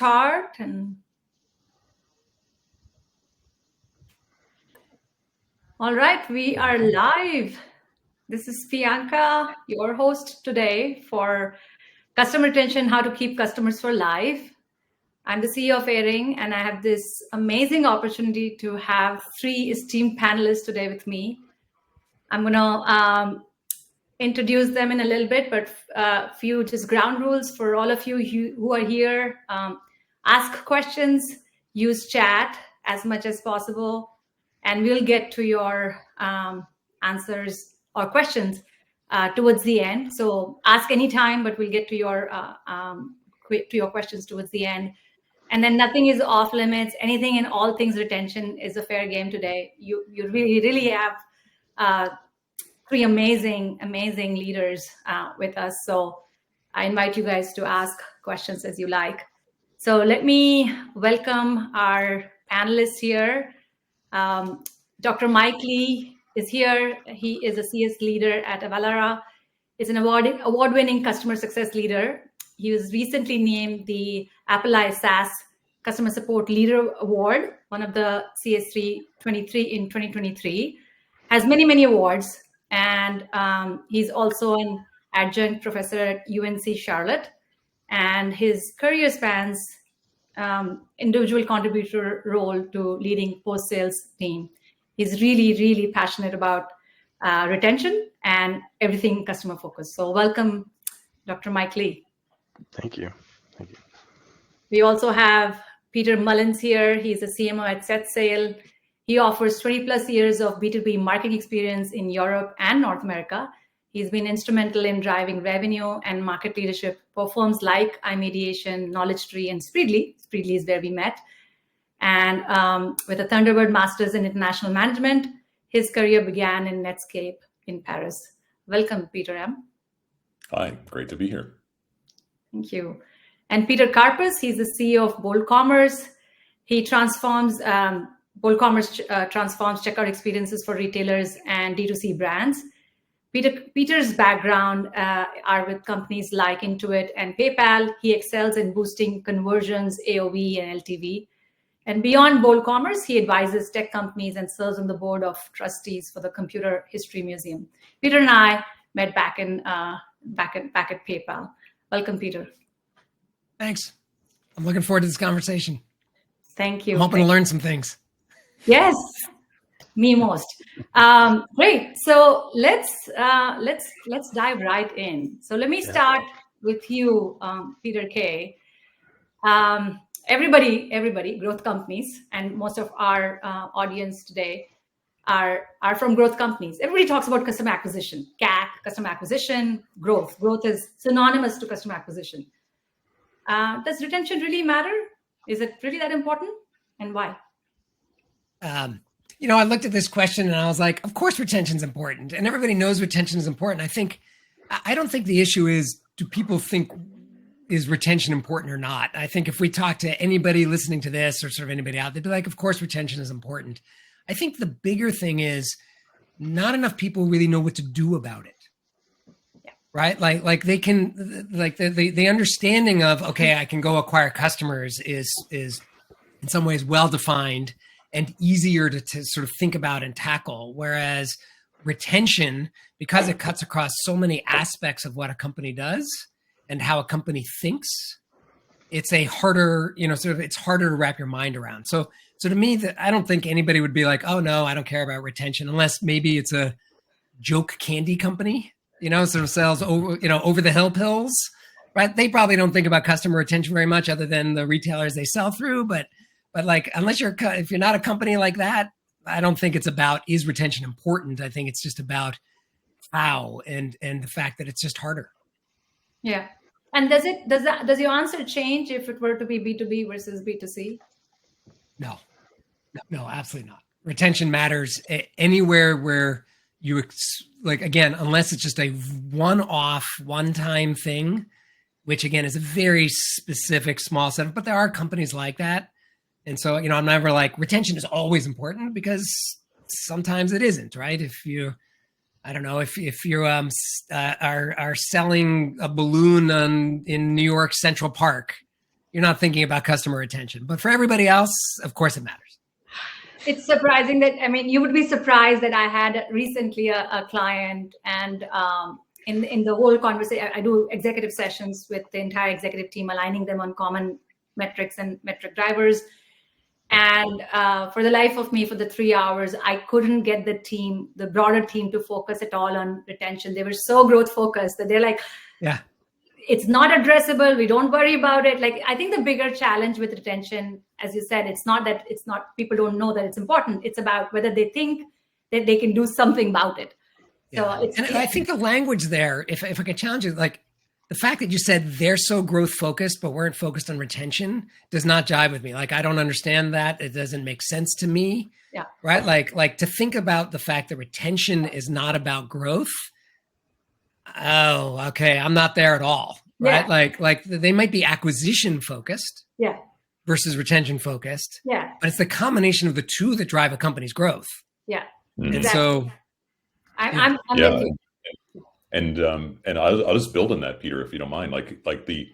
start. And all right, we are live. This is Priyanka, your host today for Customer Retention, How to Keep Customers for Life. I'm the CEO of Airing, and I have this amazing opportunity to have three esteemed panelists today with me. I'm going to introduce them in a little bit, but a few just ground rules for all of you who are here. Ask questions, use chat as much as possible, and we'll get to your answers or questions towards the end. So ask anytime, but we'll get to your questions towards the end. And then nothing is off limits. Anything and all things retention is a fair game today. You really have three amazing leaders with us. So I invite you guys to ask questions as you like. So let me welcome our panelists here. Dr. Mike Lee is here. He is a CS leader at Avalara. He's an award-winning customer success leader. He was recently named the Apple SaaS Customer Support Leader Award, one of the CS3 23 in 2023. Has many awards. And he's also an adjunct professor at UNC Charlotte. And his career spans individual contributor role to leading post-sales team. He's really passionate about retention and everything customer focused. So welcome, Dr. Mike Lee. Thank you. We also have Peter Mollins here. He's a CMO at SetSail. He offers 20 plus years of B2B marketing experience in Europe and North America. He's been instrumental in driving revenue and market leadership for firms like iMediation, Knowledge Tree, and Spreedly. Spreedly is where we met. And with a Thunderbird Masters in International Management, his career began in Netscape in Paris. Welcome, Peter M. Hi, great to be here. Thank you. And Peter Karpas, he's the CEO of Bold Commerce. He transforms Bold Commerce transforms checkout experiences for retailers and D2C brands. Peter's background are with companies like Intuit and PayPal. He excels in boosting conversions, AOV, and LTV. And beyond Bold Commerce, he advises tech companies and serves on the board of trustees for the Computer History Museum. Peter and I met back at PayPal. Welcome, Peter. Thanks. I'm looking forward to this conversation. Thank you. I'm hoping to learn some things. Yes, me most. Great. So let's dive right in. So let me start with you, Peter K. Everybody, growth companies, and most of our audience today are from growth companies. Everybody talks about customer acquisition, CAC, customer acquisition, growth. Growth is synonymous to customer acquisition. Does retention really matter? Is it really that important, and why? I looked at this question and I was like, of course retention is important, and everybody knows retention is important. I don't think the issue is, do people think, is retention important or not? I think if we talk to anybody listening to this, or sort of anybody out, they'd be like, of course retention is important. I think the bigger thing is not enough people really know what to do about it. Right? Like they can, like the understanding of, okay, I can go acquire customers is in some ways well-defined and easier to sort of think about and tackle. Whereas retention, because it cuts across so many aspects of what a company does and how a company thinks, it's a harder, it's harder to wrap your mind around. So to me, I don't think anybody would be like, oh no, I don't care about retention, unless maybe it's a joke candy company, sort of sells over the hill pills, right? They probably don't think about customer retention very much, other than the retailers they sell through. But like, if you're not a company like that, I don't think it's about, is retention important? I think it's just about how, and the fact that it's just harder. Yeah. And does your answer change if it were to be B2B versus B2C? No, absolutely not. Retention matters anywhere where you, again, unless it's just a one-off, one-time thing, which again is a very specific small set, but there are companies like that. And so, I'm never like, retention is always important, because sometimes it isn't, right? If you, I don't know, if you are selling a balloon in New York Central Park, you're not thinking about customer retention. But for everybody else, of course it matters. It's surprising that, I mean, you would be surprised that I had recently a client, and in the whole conversation, I do executive sessions with the entire executive team, aligning them on common metrics and metric drivers. And for the life of me, for the 3 hours, I couldn't get the broader team to focus at all on retention. They were so growth focused that they're like, yeah, it's not addressable. We don't worry about it. Like, I think the bigger challenge with retention, as you said, it's not people don't know that it's important. It's about whether they think that they can do something about it. So I think the language there, if I could challenge you, like the fact that you said they're so growth focused, but weren't focused on retention does not jive with me. Like, I don't understand that. It doesn't make sense to me. Yeah. Right. Like to think about the fact that retention is not about growth. Oh, okay. I'm not there at all. Right. Yeah. Like they might be acquisition focused. Yeah. Versus retention focused. Yeah. But it's the combination of the two that drive a company's growth. Yeah. Mm-hmm. And so I'm yeah. with you. And I'll just build on that, Peter, if you don't mind. Like the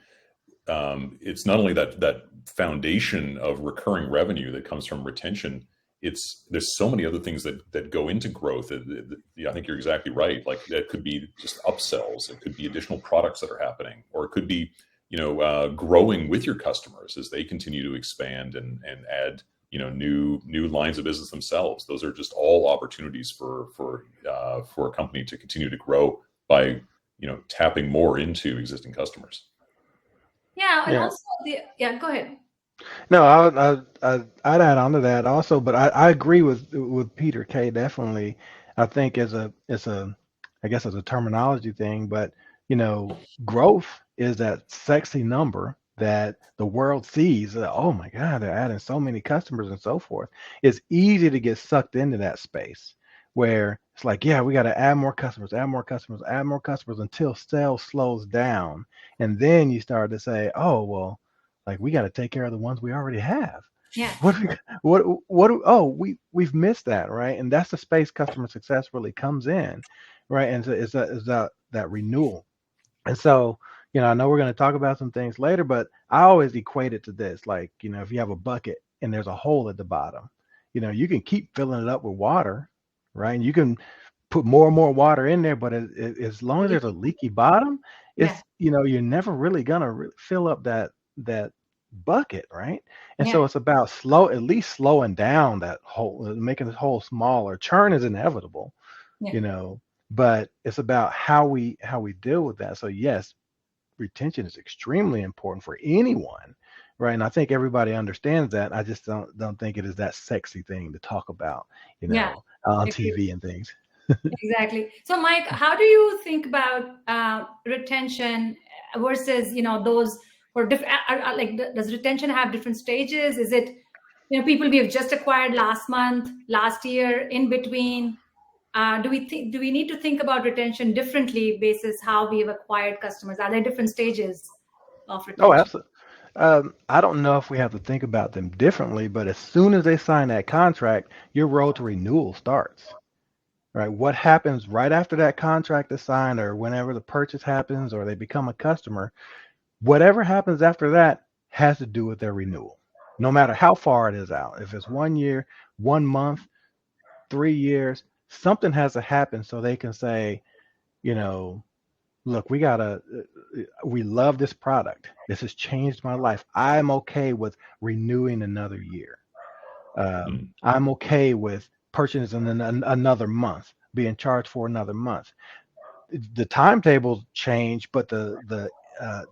it's not only that foundation of recurring revenue that comes from retention. There's so many other things that go into growth. I think you're exactly right. Like, that could be just upsells. It could be additional products that are happening, or it could be, growing with your customers as they continue to expand and add, new lines of business themselves. Those are just all opportunities for a company to continue to grow by, tapping more into existing customers. Yeah. And also go ahead. No, I'd add on to that also, but I agree with Peter K. Definitely. I think it's a I guess it's a terminology thing, but growth is that sexy number that the world sees. That, oh my God, they're adding so many customers and so forth. It's easy to get sucked into that space where it's like, yeah, we got to add more customers until sales slows down, and then you start to say, oh well. Like, we got to take care of the ones we already have. Yeah. We've missed that, right? And that's the space customer success really comes in, right? And so it's that renewal. And so, I know we're going to talk about some things later, but I always equate it to this. Like, if you have a bucket and there's a hole at the bottom, you can keep filling it up with water, right? And you can put more and more water in there, but as long as there's a leaky bottom, it's, you're never really going to fill up that bucket, right? And so it's about at least slowing down that hole, making the hole smaller. Churn is inevitable, but it's about how we deal with that. So yes, retention is extremely important for anyone, right? And I think everybody understands that. I just don't think it is that sexy thing to talk about, on TV and things. Exactly. So Mike, how do you think about retention versus those for different, does retention have different stages? Is it, people we have just acquired last month, last year, in between? Do we need to think about retention differently basis how we have acquired customers? Are there different stages of retention? Oh, absolutely. I don't know if we have to think about them differently, but as soon as they sign that contract, your road to renewal starts. Right? What happens right after that contract is signed, or whenever the purchase happens, or they become a customer, whatever happens after that has to do with their renewal, no matter how far it is out. If it's 1 year, 1 month, 3 years, something has to happen so they can say, look, we love this product. This has changed my life. I'm okay with renewing another year. I'm okay with purchasing another month, being charged for another month. The timetables change, but the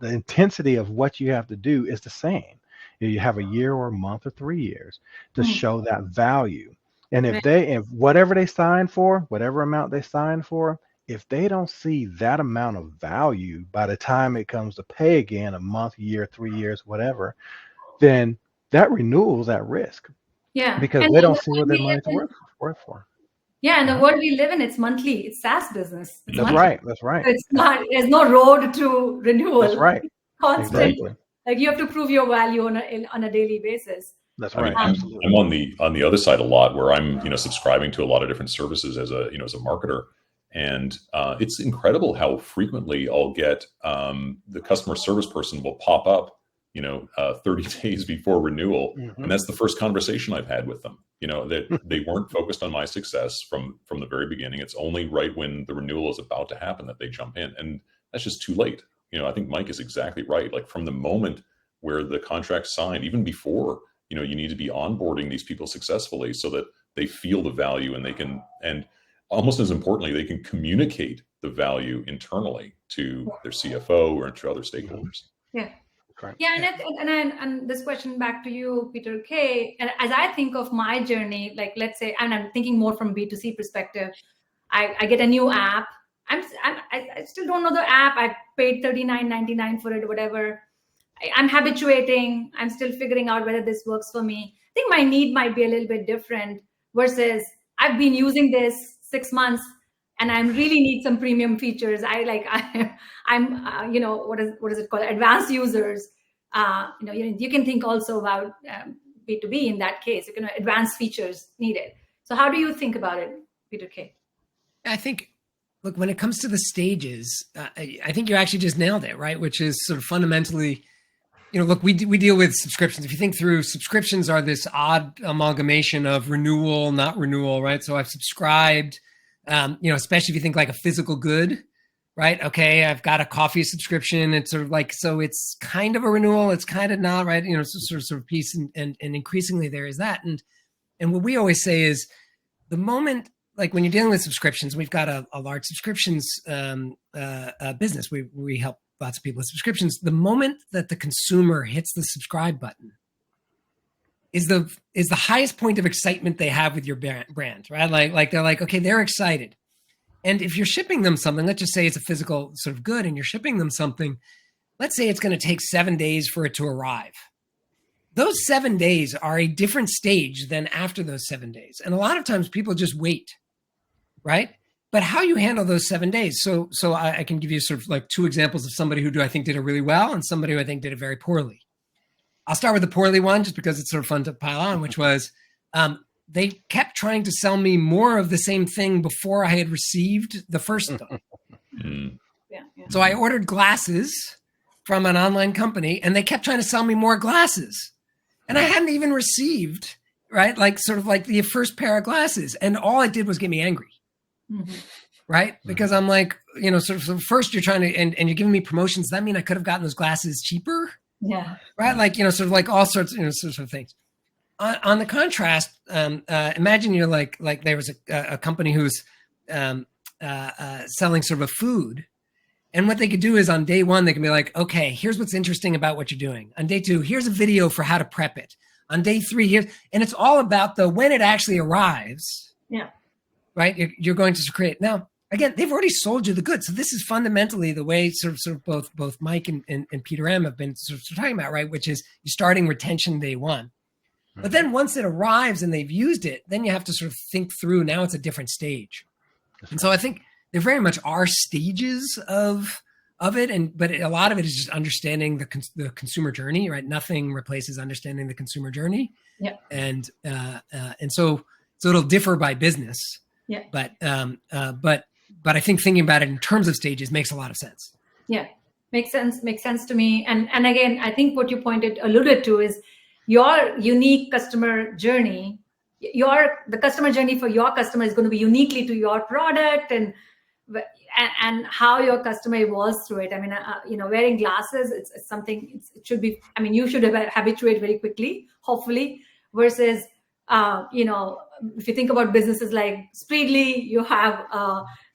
intensity of what you have to do is the same. You have a year or a month or 3 years to show that value. And if whatever they sign for, whatever amount they sign for, if they don't see that amount of value by the time it comes to pay again, a month, year, 3 years, whatever, then that renewal is at risk. Yeah. Because they don't see what their money's worth for. Yeah, and the world we live in, it's monthly. It's SaaS business. It's That's monthly. right. That's right. It's not. There's no road to renewal. That's right. Constant. Exactly. Like, you have to prove your value on a daily basis. That's right. Absolutely. I'm on the other side a lot, where I'm subscribing to a lot of different services as a marketer, and it's incredible how frequently I'll get the customer service person will pop up 30 days before renewal. Mhm. And that's the first conversation I've had with them, that they weren't focused on my success from the very beginning. It's only right when the renewal is about to happen that they jump in. And that's just too late. I think Mike is exactly right. Like from the moment where the contract's signed, even before, you need to be onboarding these people successfully so that they feel the value and they can, and almost as importantly, they can communicate the value internally to their CFO or to other stakeholders. Yeah. Correct. Yeah, and this question back to you, Peter K. And as I think of my journey, like let's say, and I'm thinking more from B2C perspective, I get a new app. I still don't know the app. I paid $39.99 for it, whatever. I'm habituating. I'm still figuring out whether this works for me. I think my need might be a little bit different versus I've been using this 6 months and I really need some premium features. I'm what is it called? Advanced users. You can think also about B2B in that case. Advanced features needed. So how do you think about it, Peter K? I think, look, when it comes to the stages, I think you actually just nailed it, right? Which is sort of fundamentally, look, we deal with subscriptions. If you think through, subscriptions are this odd amalgamation of renewal, not renewal, right? So I've subscribed, especially if you think like a physical good, right? Okay, I've got a coffee subscription. It's sort of like, so it's kind of a renewal. It's kind of not, right? Sort of piece, and increasingly there is that. And what we always say is the moment, like when you're dealing with subscriptions, we've got a large subscriptions business. We help lots of people with subscriptions. The moment that the consumer hits the subscribe button is the highest point of excitement they have with your brand, right? Like they're like, okay, they're excited. And if you're shipping them something, let's just say it's a physical sort of good and you're shipping them something, let's say it's going to take 7 days for it to arrive. Those 7 days are a different stage than after those 7 days. And a lot of times people just wait, right? But how you handle those 7 days. So I can give you sort of like 2 examples of somebody who I think did it really well and somebody who I think did it very poorly. I'll start with the poorly one just because it's sort of fun to pile on, which was they kept trying to sell me more of the same thing before I had received the first thing. Yeah. So I ordered glasses from an online company and they kept trying to sell me more glasses. And I hadn't even received, right? Like sort of like the first pair of glasses. And all it did was get me angry. Mm-hmm. Right? Because I'm like, sort of first you're trying to, and you're giving me promotions. Does that mean I could have gotten those glasses cheaper? Yeah. Right? Like, sort of like all sorts, sorts of things. On the contrast, imagine you're like there was a company who's selling sort of a food. And what they could do is on day 1, they can be like, okay, here's what's interesting about what you're doing. On day 2, here's a video for how to prep it. On day 3, and it's all about when it actually arrives. Yeah. Right? You're going to create. Now, again, they've already sold you the goods. So this is fundamentally the way sort of both Mike and Peter M have been sort of talking about, right? Which is you're starting retention day 1. But then once it arrives and they've used it, then you have to sort of think through, now it's a different stage. And so I think there very much are stages of it, but a lot of it is just understanding the consumer journey, right? Nothing replaces understanding the consumer journey. Yeah. And so it'll differ by business. Yeah. But I think thinking about it in terms of stages makes a lot of sense. Yeah. Makes sense to me. And again, I think what you alluded to is your unique customer journey. The customer journey for your customer is going to be uniquely to your product and how your customer evolves through it. I mean, wearing glasses, it's something, it should be, I mean, you should habituate very quickly, hopefully, versus, if you think about businesses like Spreedly, you have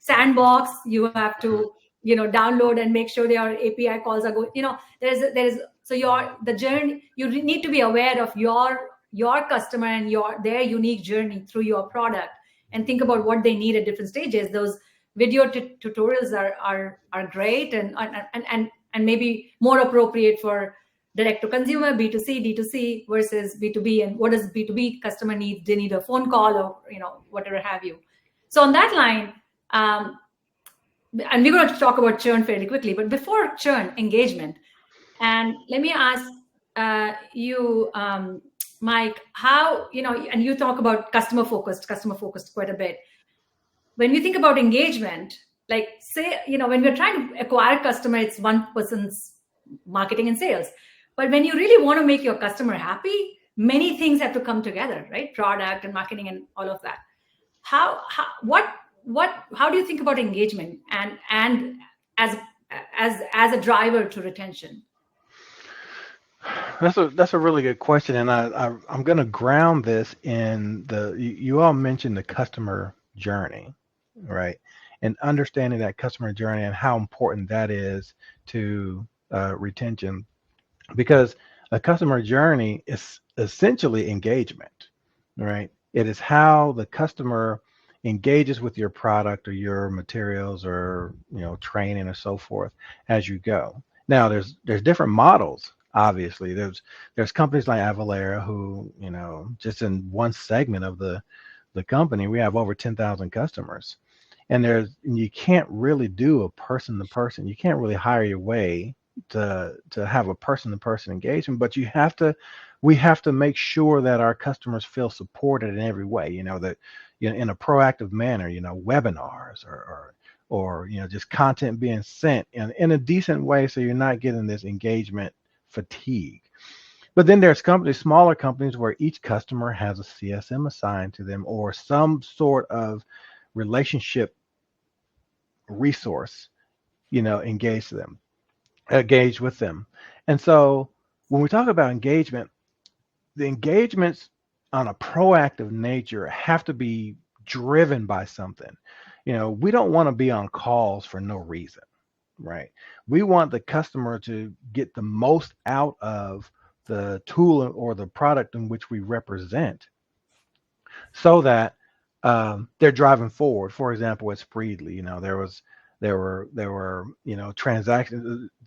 Sandbox, you have to, download and make sure their API calls are going, so the journey, you need to be aware of your customer and their unique journey through your product and think about what they need at different stages. Those video tutorials are great and maybe more appropriate for direct to consumer, B2C, D2C versus B2B. And what does B2B customer need? They need a phone call or, whatever have you. So on that line, and we're going to talk about churn fairly quickly, but before churn, engagement. And let me ask you, Mike, how, and you talk about customer focused quite a bit. When we think about engagement, like say, when we're trying to acquire customer, it's one person's marketing and sales. But when you really want to make your customer happy, many things have to come together, right? Product and marketing and all of that. How do you think about engagement and as a driver to retention? That's a really good question, and I'm going to ground this in you all mentioned the customer journey, right? And understanding that customer journey and how important that is to retention, because a customer journey is essentially engagement, right? It is how the customer engages with your product or your materials or training or so forth as you go. Now there's different models. Obviously, there's companies like Avalara who, just in one segment of the company, we have over 10,000 customers. And you can't really do a person-to-person. You can't really hire your way to have a person-to-person engagement, but we have to make sure that our customers feel supported in every way, that in a proactive manner, webinars or just content being sent in a decent way, so you're not getting this engagement fatigue. But then there's smaller companies where each customer has a CSM assigned to them or some sort of relationship resource, engaged with them. And so when we talk about engagement, the engagements on a proactive nature have to be driven by something. We don't want to be on calls for no reason, right? We want the customer to get the most out of the tool or the product in which we represent, so that they're driving forward. For example, at Spreedly, there were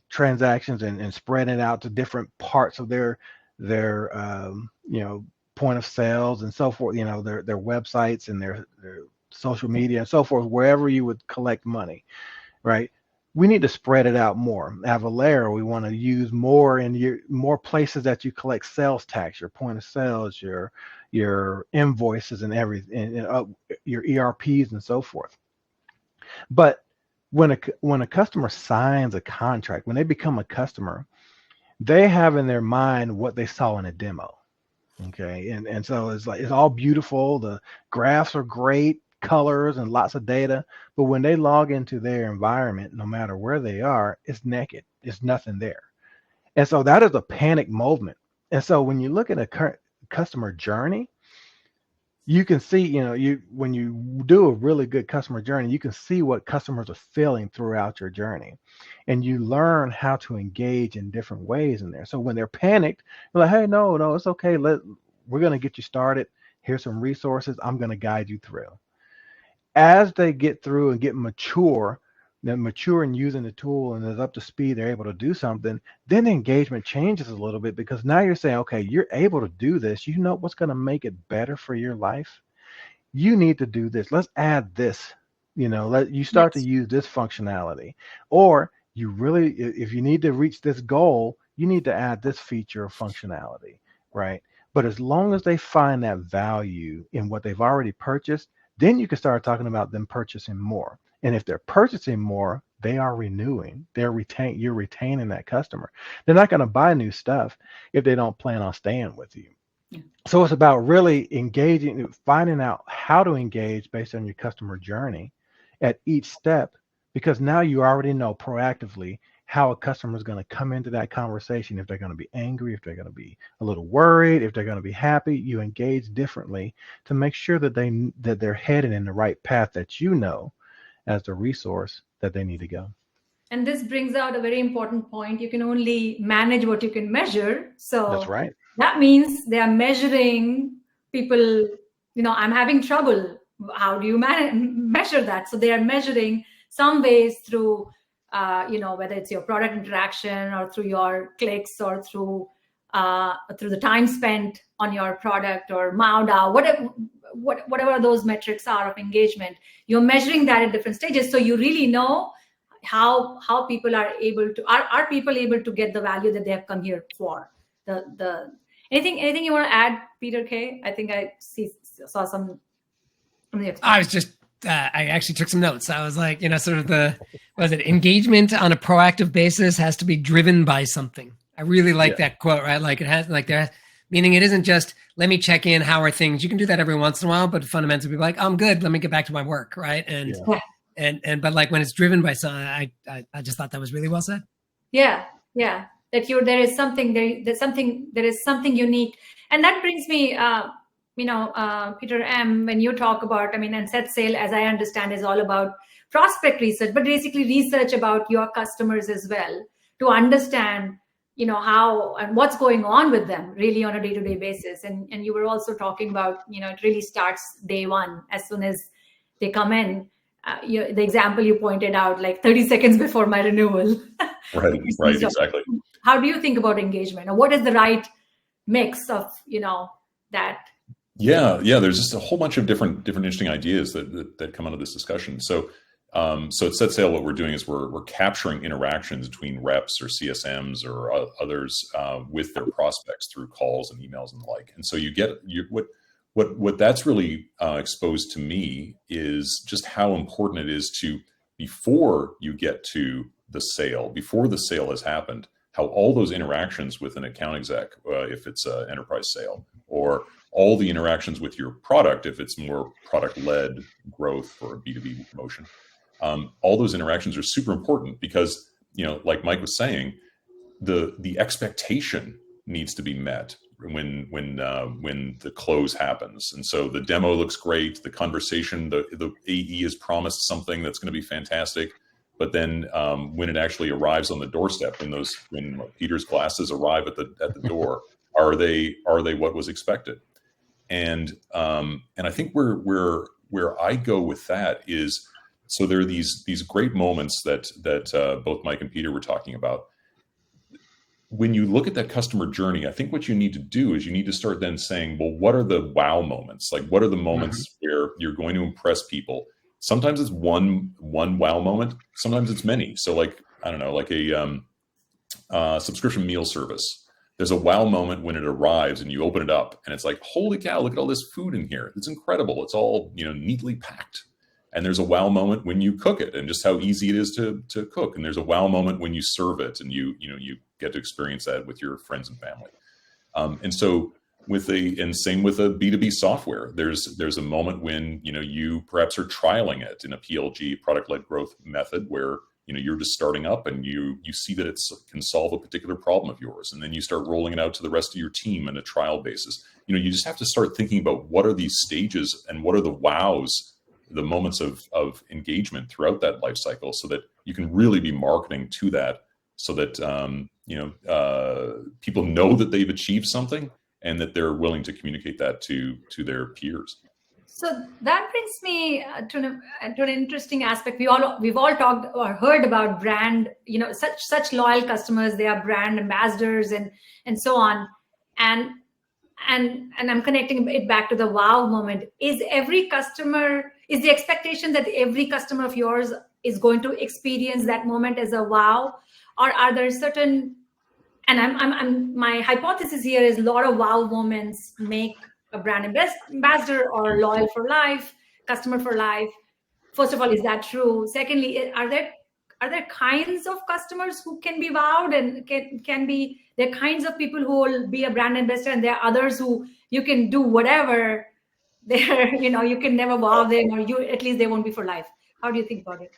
transactions and spreading it out to different parts of their point of sales and so forth, their websites and their social media and so forth, wherever you would collect money, right? We need to spread it out more. Avalara, we want to use more in more places that you collect sales tax, your point of sales, your invoices and everything, your ERPs and so forth. But when a customer signs a contract, when they become a customer, they have in their mind what they saw in a demo. Okay. And so it's all beautiful. The graphs are great, colors and lots of data. But when they log into their environment, no matter where they are, it's naked. There's nothing there. And so that is a panic moment. And so when you look at a current customer journey, you can see, when you do a really good customer journey, you can see what customers are feeling throughout your journey. And you learn how to engage in different ways in there. So when they're panicked, you're like, hey, no, it's okay. We're going to get you started. Here's some resources. I'm going to guide you through. As they get through and get mature in using the tool and is up to speed, they're able to do something, then the engagement changes a little bit, because now you're saying, okay, you're able to do this. You know what's going to make it better for your life? You need to do this. Let's add this, let you start to use this functionality. Or you really, if you need to reach this goal, you need to add this feature or functionality, right? But as long as they find that value in what they've already purchased, then you can start talking about them purchasing more. And if they're purchasing more, they are renewing. You're retaining that customer. They're not going to buy new stuff if they don't plan on staying with you. Yeah. So it's about really engaging, finding out how to engage based on your customer journey at each step, because now you already know proactively how a customer is going to come into that conversation. If they're going to be angry, if they're going to be a little worried, if they're going to be happy, you engage differently to make sure that they're headed in the right path that as the resource that they need to go. And this brings out a very important point. You can only manage what you can measure. So that's right. That means they are measuring people, I'm having trouble. How do you measure that? So they are measuring some ways through whether it's your product interaction or through your clicks or through the time spent on your product or MAUDA, whatever those metrics are of engagement. You're measuring that at different stages, so you really know how people are people able to get the value that they have come here for. Anything you want to add, Peter K? I think I saw some. I was just. I actually took some notes. I was like, sort of engagement on a proactive basis has to be driven by something, I really like Yeah. that quote, right? Like it has, like there, meaning it isn't just let me check in, how are things? You can do that every once in a while, but fundamentally be like, I'm good. Let me get back to my work, right? And but like when it's driven by something, I just thought that was really well said. Yeah, yeah. That there is something there is something unique, and that brings me, Peter M. When you talk about, and SetSail, as I understand, is all about prospect research, but basically research about your customers as well to understand, how and what's going on with them really on a day-to-day basis. And you were also talking about, it really starts day one as soon as they come in. The example you pointed out, like 30 seconds before my renewal. Right, exactly. How do you think about engagement, or what is the right mix of that? Yeah, there's just a whole bunch of different interesting ideas that come out of this discussion. So so at SetSail, what we're doing is we're capturing interactions between reps or CSMs or others with their prospects through calls and emails and the like. And so what that's really exposed to me is just how important it is to, before you get to the sale, before the sale has happened, how all those interactions with an account exec, if it's an enterprise sale, or all the interactions with your product, if it's more product-led growth or a B2B motion, all those interactions are super important because, like Mike was saying, the expectation needs to be met when the close happens. And so the demo looks great, the conversation, the AE has promised something that's going to be fantastic, but then when it actually arrives on the doorstep, when Peter's glasses arrive at the door, are they what was expected? And I think where I go with that is, so there are these great moments that both Mike and Peter were talking about. When you look at that customer journey, I think what you need to do is you need to start then saying, well, what are the wow moments? Like, what are the moments where you're going to impress people? Sometimes it's one wow moment. Sometimes it's many. So like, I don't know, like a subscription meal service. There's a wow moment when it arrives and you open it up and it's like, holy cow, look at all this food in here. It's incredible. It's all, neatly packed. And there's a wow moment when you cook it and just how easy it is to cook. And there's a wow moment when you serve it and you get to experience that with your friends and family. And so same with a B2B software, there's a moment when, you perhaps are trialing it in a PLG, product-led growth method, where, you're just starting up and you see that it can solve a particular problem of yours. And then you start rolling it out to the rest of your team on a trial basis. You just have to start thinking about what are these stages and what are the wows, the moments of engagement throughout that life cycle, so that you can really be marketing to that, so that people know that they've achieved something and that they're willing to communicate that to their peers. So that brings me to an interesting aspect. We've all talked or heard about brand, such loyal customers. They are brand ambassadors and so on. And I'm connecting it back to the wow moment. Is the expectation that every customer of yours is going to experience that moment as a wow, or are there certain? And my hypothesis here is a lot of wow moments make a brand ambassador or loyal for life, customer for life. First of all, is that true? Secondly, are there kinds of customers who can be wowed, and can be there are kinds of people who will be a brand ambassador, and there are others who you can do whatever they're, you can never wow them, or at least they won't be for life. How do you think about it?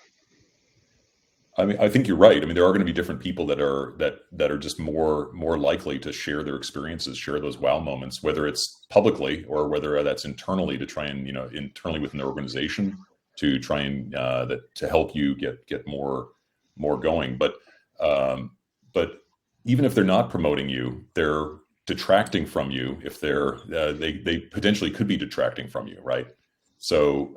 I think you're right. There are going to be different people that are just more likely to share their experiences, share those wow moments, whether it's publicly or whether that's internally, to try and, internally within the organization to try and to help you get more going. But even if they're not promoting you, they're detracting from you. If they potentially could be detracting from you, right? So,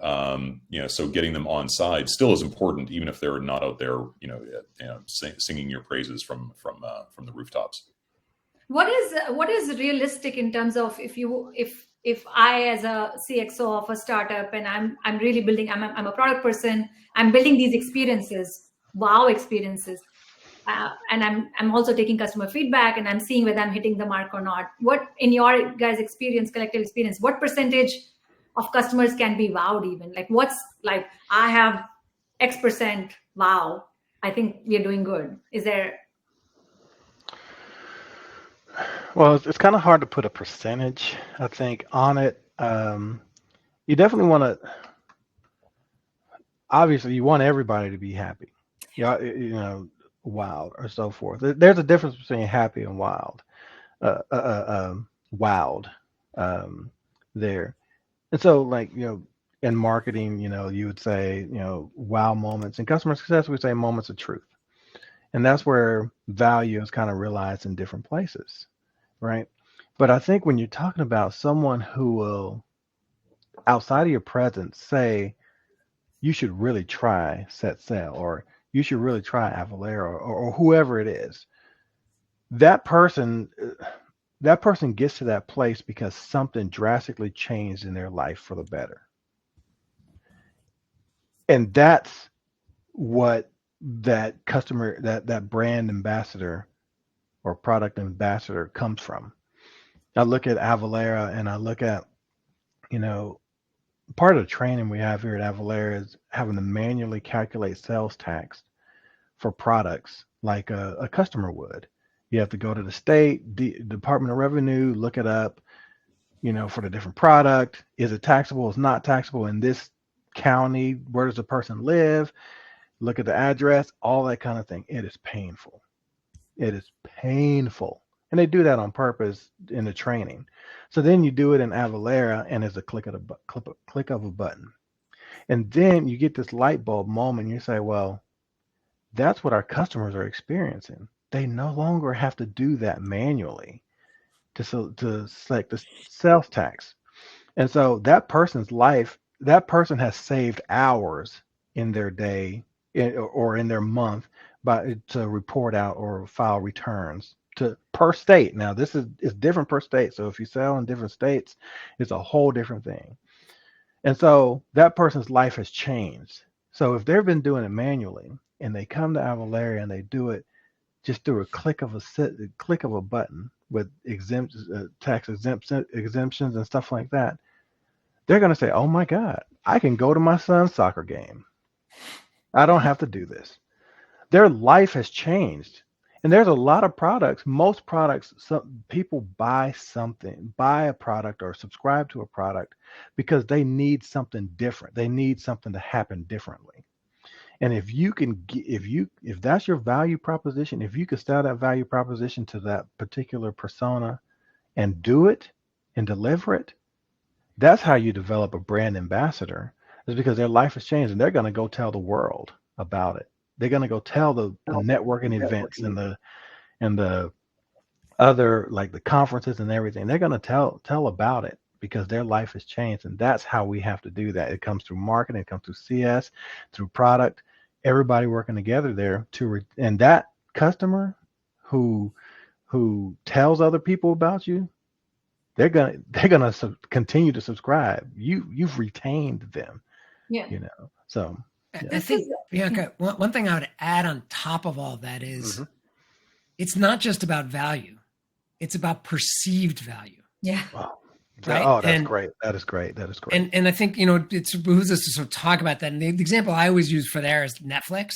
so getting them on side still is important, even if they're not out there, singing your praises from the rooftops. What is realistic in terms of if I, as a CXO of a startup, and I'm really building, I'm a product person, I'm building these experiences, wow experiences, and I'm also taking customer feedback, and I'm seeing whether I'm hitting the mark or not. What, in your guys' experience, collective experience, what percentage of customers can be wowed? Even like I have X% wow, I think we're doing good. Is there? Well, it's kind of hard to put a percentage, I think, on it. You definitely want to, obviously, you want everybody to be happy. Yeah, wild or so forth. There's a difference between happy and wild. Wowed um, there. And so, like, in marketing, you would say, wow moments. In customer success, we say moments of truth. And that's where value is kind of realized in different places, right? But I think when you're talking about someone who will, outside of your presence, say, you should really try SetSail, or you should really try Avalara, or whoever it is, that person gets to that place because something drastically changed in their life for the better. And that's what that customer, that brand ambassador or product ambassador comes from. I look at Avalara and I look at, part of the training we have here at Avalara is having to manually calculate sales tax for products like a customer would. You have to go to the state Department of Revenue, look it up, for the different product. Is it taxable? Is not taxable in this county? Where does the person live? Look at the address, all that kind of thing. It is painful. It is painful. And they do that on purpose in the training. So then you do it in Avalara and it's a click of a button. And then you get this light bulb moment. You say, well, that's what our customers are experiencing. They no longer have to do that manually to select the sales tax. And so that person's life, that person has saved hours in their day or in their month to report out or file returns per state. Now this is different per state. So if you sell in different states, it's a whole different thing. And so that person's life has changed. So if they've been doing it manually and they come to Avalara and they do it just through a click of a button with tax exemptions and stuff like that, they're going to say, oh my God, I can go to my son's soccer game. I don't have to do this. Their life has changed. And there's a lot of products, most products, some people buy a product or subscribe to a product because they need something different. They need something to happen differently. And if that's your value proposition, if you can sell that value proposition to that particular persona and do it and deliver it, that's how you develop a brand ambassador, is because their life has changed and they're going to go tell the world about it. They're going to go tell the networking events and the other, like the conferences and everything. They're going to tell about it because their life has changed. And that's how we have to do that. It comes through marketing, it comes through CS, through product, everybody working together there and that customer who tells other people about you, they're gonna continue to subscribe. You've retained them. Yeah. So yeah. I think, Bianca, one thing I would add on top of all that is it's not just about value. It's about perceived value. Yeah. Wow. Right? Oh, that's great. That is great. And I think, it behooves us to sort of talk about that. And the example I always use for there is Netflix.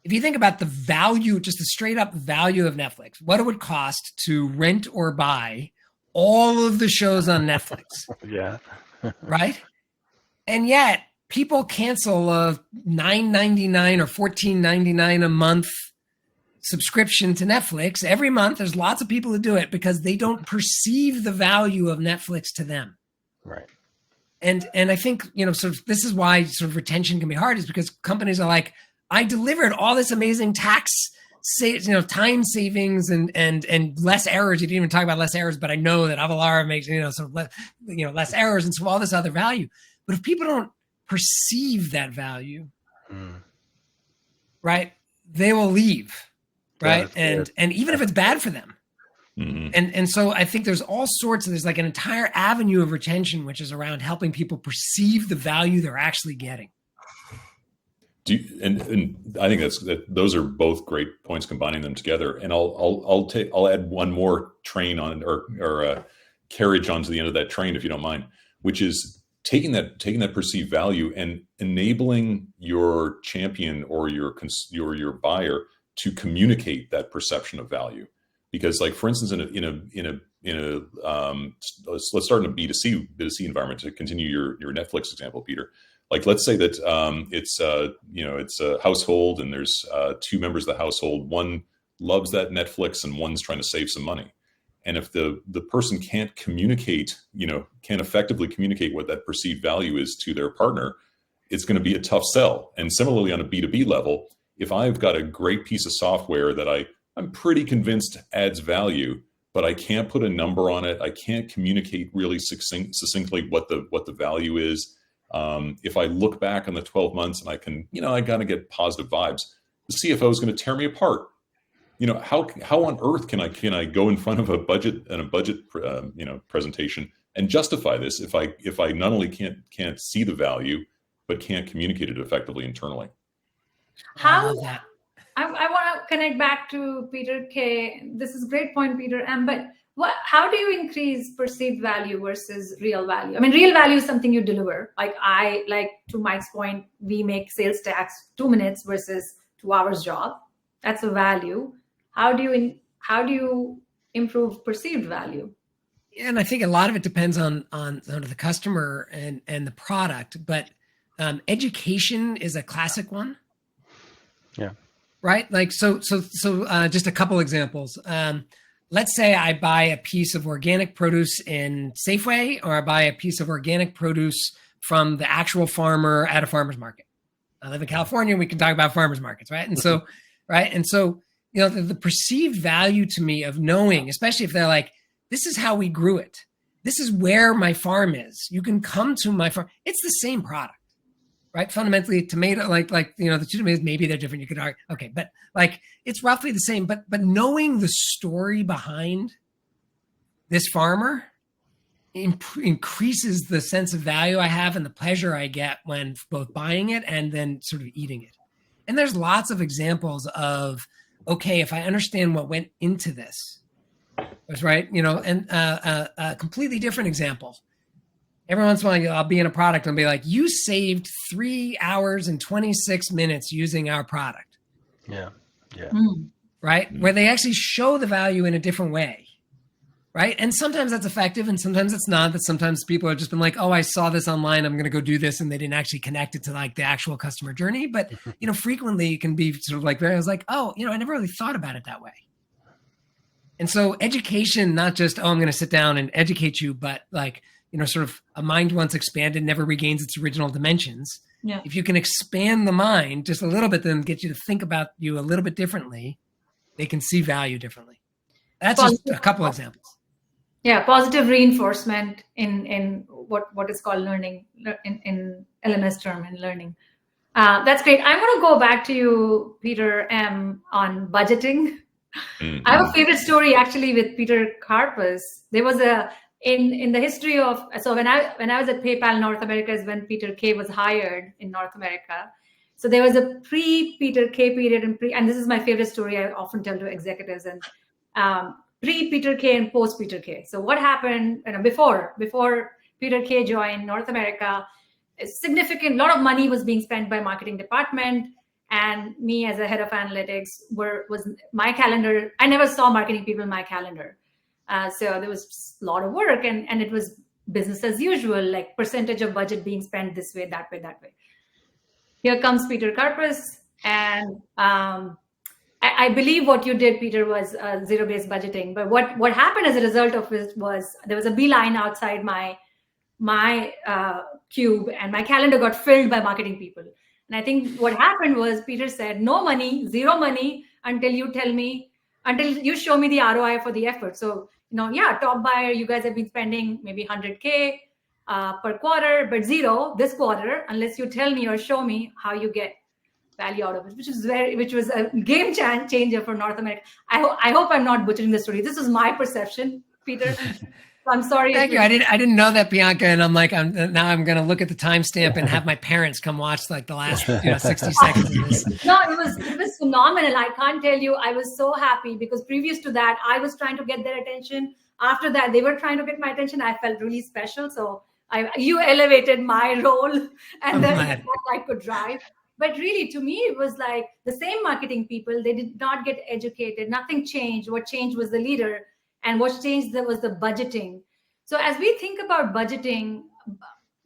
If you think about the value, just the straight up value of Netflix, what it would cost to rent or buy all of the shows on Netflix. Yeah. Right? And yet people cancel a $9.99 or $14.99 a month subscription to Netflix every month. There's lots of people who do it because they don't perceive the value of Netflix to them. Right. And I think, sort of this is why sort of retention can be hard, is because companies are like, I delivered all this amazing tax time savings and less errors. You didn't even talk about less errors, but I know that Avalara makes, sort of less errors and so all this other value. But if people don't perceive that value, right, they will leave. Right. And even if it's bad for them. Mm-hmm. And so I think there's like an entire avenue of retention, which is around helping people perceive the value they're actually getting. And I think those are both great points, combining them together. And I'll add one more train on or carriage onto the end of that train, if you don't mind, which is taking that perceived value and enabling your champion or your buyer to communicate that perception of value. Because, like, for instance, let's start in a B2C environment to continue your Netflix example, Peter. Like, let's say that it's a household, and there's two members of the household. One loves that Netflix, and one's trying to save some money. And if the person can't effectively communicate what that perceived value is to their partner, it's going to be a tough sell. And similarly, on a B2B level, if I've got a great piece of software that I'm pretty convinced adds value, but I can't put a number on it, I can't communicate really succinctly what the value is. If I look back on the 12 months and I got to get positive vibes, the CFO is going to tear me apart. How on earth can I go in front of a budget presentation and justify this if I not only can't see the value, but can't communicate it effectively internally? I want to connect back to Peter K. This is a great point, Peter M. But how do you increase perceived value versus real value? I mean, real value is something you deliver. Like to Mike's point, we make sales tax 2 minutes versus 2 hours job. That's a value. How do you improve perceived value? And I think a lot of it depends on sort of the customer and the product, but education is a classic one. Yeah. Right. Like, so just a couple examples. Let's say I buy a piece of organic produce in Safeway, or I buy a piece of organic produce from the actual farmer at a farmer's market. I live in California. We can talk about farmers markets. Right. And so, the perceived value to me of knowing, especially if they're like, this is how we grew it. This is where my farm is. You can come to my farm. It's the same product, right? Fundamentally, tomato, the two tomatoes, maybe they're different. You could argue, okay, but like it's roughly the same. But knowing the story behind this farmer increases the sense of value I have and the pleasure I get when both buying it and then sort of eating it. And there's lots of examples of, okay, if I understand what went into this, that's right, and a completely different example. Every once in a while, I'll be in a product and be like, you saved 3 hours and 26 minutes using our product. Yeah. Right? Where they actually show the value in a different way. Right? And sometimes that's effective and sometimes it's not. But sometimes people have just been like, oh, I saw this online, I'm going to go do this. And they didn't actually connect it to like the actual customer journey. But, frequently it can be sort of like, I was like, oh, I never really thought about it that way. And so education, not just, I'm going to sit down and educate you, but like, sort of a mind once expanded never regains its original dimensions. Yeah. If you can expand the mind just a little bit, then get you to think about you a little bit differently, they can see value differently. That's just a couple examples. Yeah, positive reinforcement in what is called learning in LMS term in learning. That's great. I want to go back to you, Peter M, on budgeting. Mm-hmm. I have a favorite story actually with Peter Karpas. There was in the history of, so when I was at PayPal North America is when Peter K was hired in North America. So there was a pre-Peter K period and this is my favorite story I often tell to executives, and pre-Peter K and post-Peter K. So what happened before Peter K joined North America, a lot of money was being spent by marketing department, and me as a head of analytics was my calendar. I never saw marketing people in my calendar. So there was a lot of work and it was business as usual, like percentage of budget being spent this way, that way, that way. Here comes Peter Karpas, and I believe what you did, Peter, was zero-based budgeting. But what happened as a result of it was there was a beeline outside my cube, and my calendar got filled by marketing people. And I think what happened was Peter said, no money, zero money until you show me the ROI for the effort. So, top buyer, you guys have been spending maybe 100K per quarter, but zero this quarter, unless you tell me or show me how you get value out of it, which was a game changer for North America. I hope I'm not butchering the story. This is my perception, Peter. So I'm sorry. Thank you. I didn't know that, Bianca, and I'm like, now I'm going to look at the timestamp and have my parents come watch like the last 60 seconds of this. No, it was phenomenal. I can't tell you. I was so happy because previous to that, I was trying to get their attention. After that, they were trying to get my attention. I felt really special. So you elevated my role, and then I could drive. But really, to me, it was like the same marketing people, they did not get educated. Nothing changed. What changed was the leader, and what changed was the budgeting. So as we think about budgeting,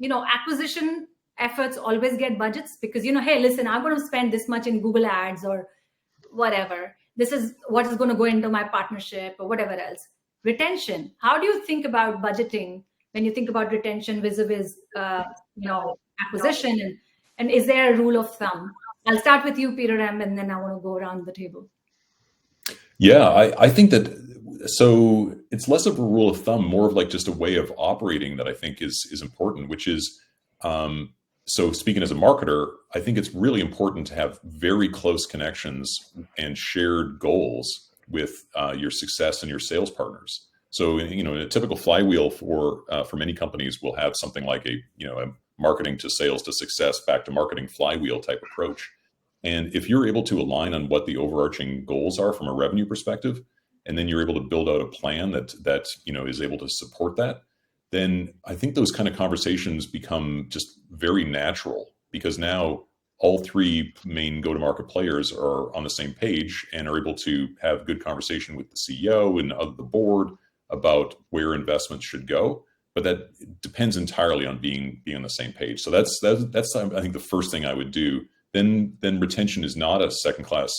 acquisition efforts always get budgets because, hey, listen, I'm going to spend this much in Google ads or whatever. This is what is going to go into my partnership or whatever else. Retention. How do you think about budgeting when you think about retention vis-a-vis, acquisition? And is there a rule of thumb? I'll start with you, Peter M., and then I want to go around the table. Yeah, I think that, so it's less of a rule of thumb, more of like just a way of operating that I think is important, which is, so speaking as a marketer, I think it's really important to have very close connections and shared goals with your success and your sales partners. So, in a typical flywheel for many companies will have something like a marketing to sales to success back to marketing flywheel type approach. And if you're able to align on what the overarching goals are from a revenue perspective, and then you're able to build out a plan that is able to support that, then I think those kind of conversations become just very natural, because now all three main go-to-market players are on the same page and are able to have good conversation with the CEO and the board about where investments should go. But that depends entirely on being on the same page. So that's I think the first thing I would do. Then retention is not a second-class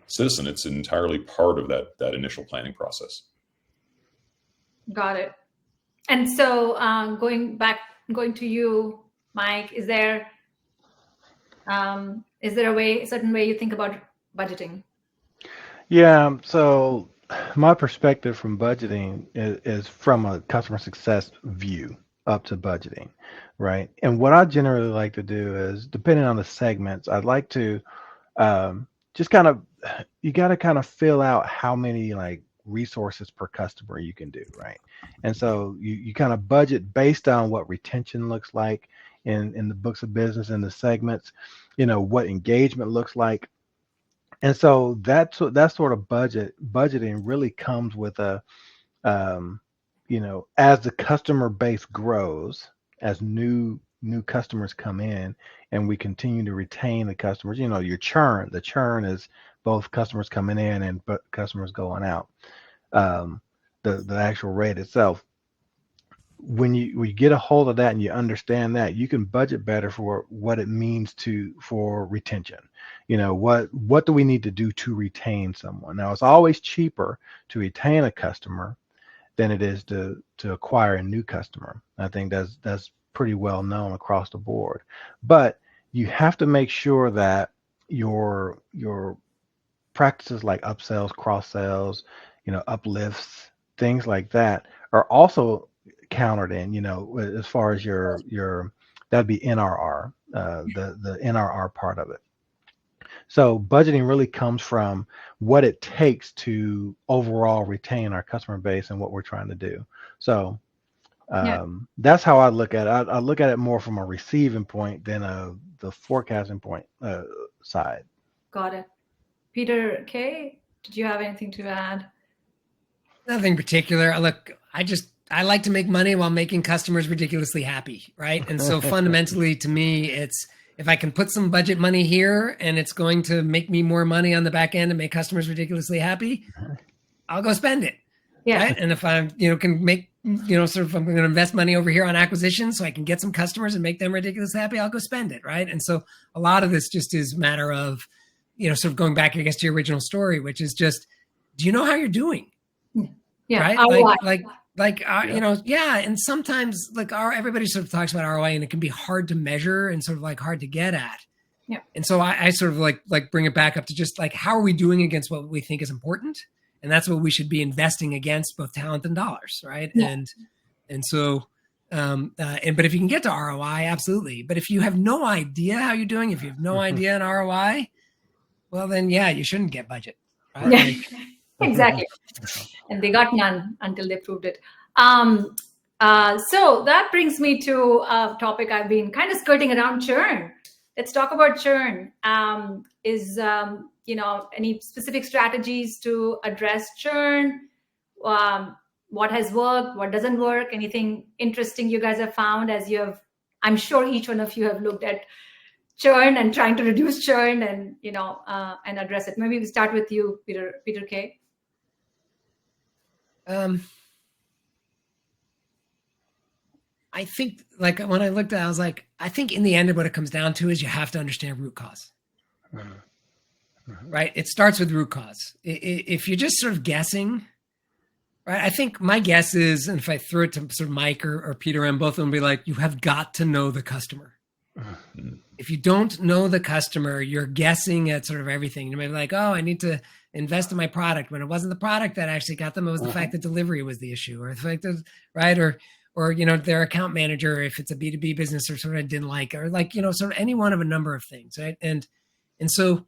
citizen. It's entirely part of that initial planning process. Got it. And so going to you, Mike, is there a certain way you think about budgeting? Yeah. So my perspective from budgeting is from a customer success view up to budgeting, right? And what I generally like to do is, depending on the segments, I'd like to just you got to kind of fill out how many like resources per customer you can do, right? And so you kind of budget based on what retention looks like in the books of business and the segments, what engagement looks like. And so that sort of budgeting really comes with a as the customer base grows, as new customers come in and we continue to retain the customers, your churn, the churn is both customers coming in and customers going out. The actual rate itself, when you get a hold of that and you understand that, you can budget better for what it means for retention. What do we need to do to retain someone? Now, it's always cheaper to retain a customer than it is to acquire a new customer. I think that's pretty well known across the board. But you have to make sure that your practices like upsells, cross sells, uplifts, things like that are also countered in, as far as your that'd be NRR, the NRR part of it. So budgeting really comes from what it takes to overall retain our customer base and what we're trying to do. So that's how I look at it. I look at it more from a receiving point than the forecasting point side. Got it. Peter K., did you have anything to add? Nothing particular. Look, I like to make money while making customers ridiculously happy, right? And so fundamentally to me, it's if I can put some budget money here and it's going to make me more money on the back end and make customers ridiculously happy, I'll go spend it. Yeah. Right? And if I can make, sort of, I'm going to invest money over here on acquisition so I can get some customers and make them ridiculously happy, I'll go spend it. Right. And so a lot of this just is a matter of, sort of going back, I guess, to your original story, which is just, do you know how you're doing? Yeah. Right. And sometimes everybody sort of talks about ROI and it can be hard to measure and sort of like hard to get at. Yeah. And so I sort of like bring it back up to just like, how are we doing against what we think is important? And that's what we should be investing against, both talent and dollars. Right. Yeah. And so, but if you can get to ROI, absolutely. But if you have no idea how you're doing, if you have no idea on ROI, well, then, yeah, you shouldn't get budget. Right? Yeah. Exactly. And they got none until they proved it. So that brings me to a topic I've been kind of skirting around, churn. Let's talk about churn. Any specific strategies to address churn? What has worked? What doesn't work? Anything interesting you guys have found as I'm sure each one of you have looked at churn and trying to reduce churn and, and address it? Maybe we start with you, Peter K. I think, like, when I looked at it, I was like, I think in the end, what it comes down to is you have to understand root cause. Right? It starts with root cause. If you're just sort of guessing, right? I think my guess is, and if I threw it to sort of Mike or Peter M, both of them be like, you have got to know the customer. If you don't know the customer, you're guessing at sort of everything. You might be like, oh, I need to invest in my product, when it wasn't the product that actually got them. It was the fact that delivery was the issue, or the fact that, right? Or their account manager, if it's a B2B business, or sort of didn't like, or like, sort of any one of a number of things, right? And so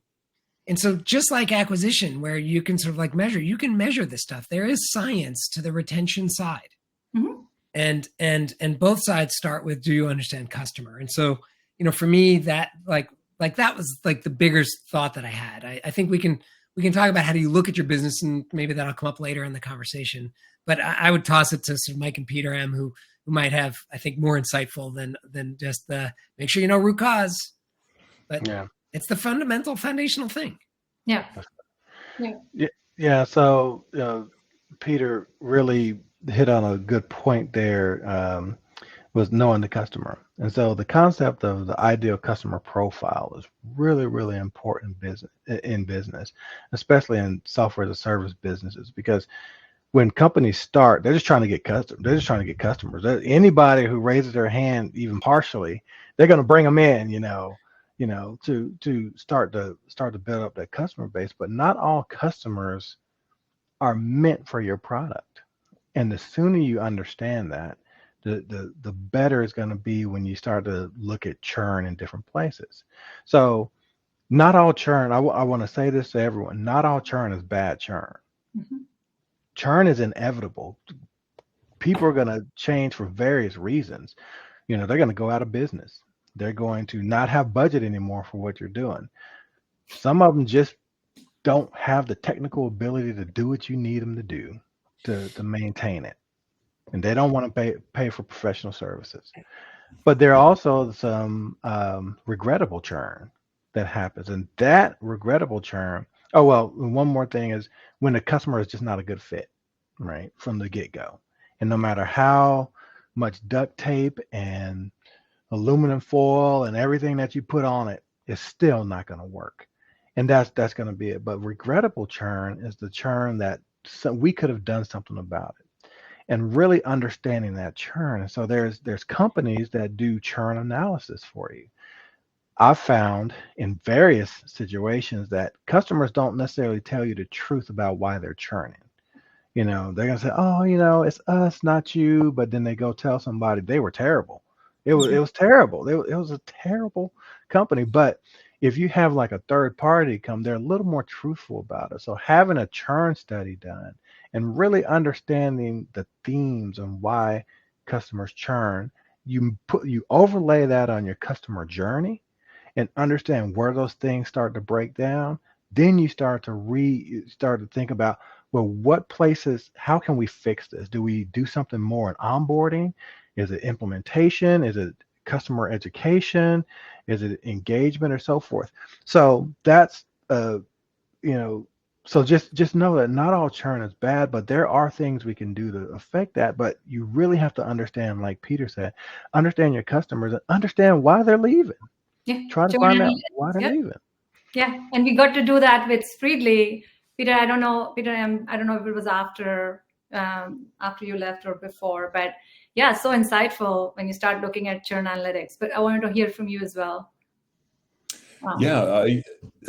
just like acquisition, where you can sort of like you can measure this stuff. There is science to the retention side. Mm-hmm. And both sides start with, do you understand customer? And so, for me, that like that was like the biggest thought that I had. I think we can talk about how do you look at your business, and maybe that'll come up later in the conversation. But I would toss it to sort of Mike and Peter M, who might have, I think, more insightful than just the make sure you know root cause. But yeah, it's the foundational thing. Yeah. So Peter really hit on a good point there. Was knowing the customer. And so the concept of the ideal customer profile is really, really important in business, especially in software as a service businesses, because when companies start, they're just trying to get customers. They're just trying to get customers. Anybody who raises their hand, even partially, they're going to bring them in, to start to build up that customer base. But not all customers are meant for your product. And the sooner you understand that, the better it's going to be when you start to look at churn in different places. So not all churn, I want to say this to everyone, not all churn is bad churn. Mm-hmm. Churn is inevitable. People are going to change for various reasons. They're going to go out of business. They're going to not have budget anymore for what you're doing. Some of them just don't have the technical ability to do what you need them to do to maintain it. And they don't want to pay for professional services. But there are also some regrettable churn that happens. And that regrettable churn, one more thing is when the customer is just not a good fit, right, from the get-go. And no matter how much duct tape and aluminum foil and everything that you put on it, it's still not going to work. And that's going to be it. But regrettable churn is the churn that we could have done something about it. And really understanding that churn. And so there's companies that do churn analysis for you. I've found in various situations that customers don't necessarily tell you the truth about why they're churning. They're gonna say, oh, it's us, not you. But then they go tell somebody they were terrible. It was terrible. It was a terrible company. But if you have like a third party come, they're a little more truthful about it. So having a churn study done and really understanding the themes and why customers churn, you overlay that on your customer journey and understand where those things start to break down. Then you start to think about, well, what places, how can we fix this? Do we do something more in onboarding? Is it implementation? Is it customer education? Is it engagement, or so forth? So that's so just know that not all churn is bad, but there are things we can do to affect that. But you really have to understand, like Peter said, understand your customers and understand why they're leaving. Yeah. Try to find out why they're leaving. Yeah, and we got to do that with Spreedly. Peter, I don't know if it was after you left or before, but yeah, so insightful when you start looking at churn analytics. But I wanted to hear from you as well. Yeah,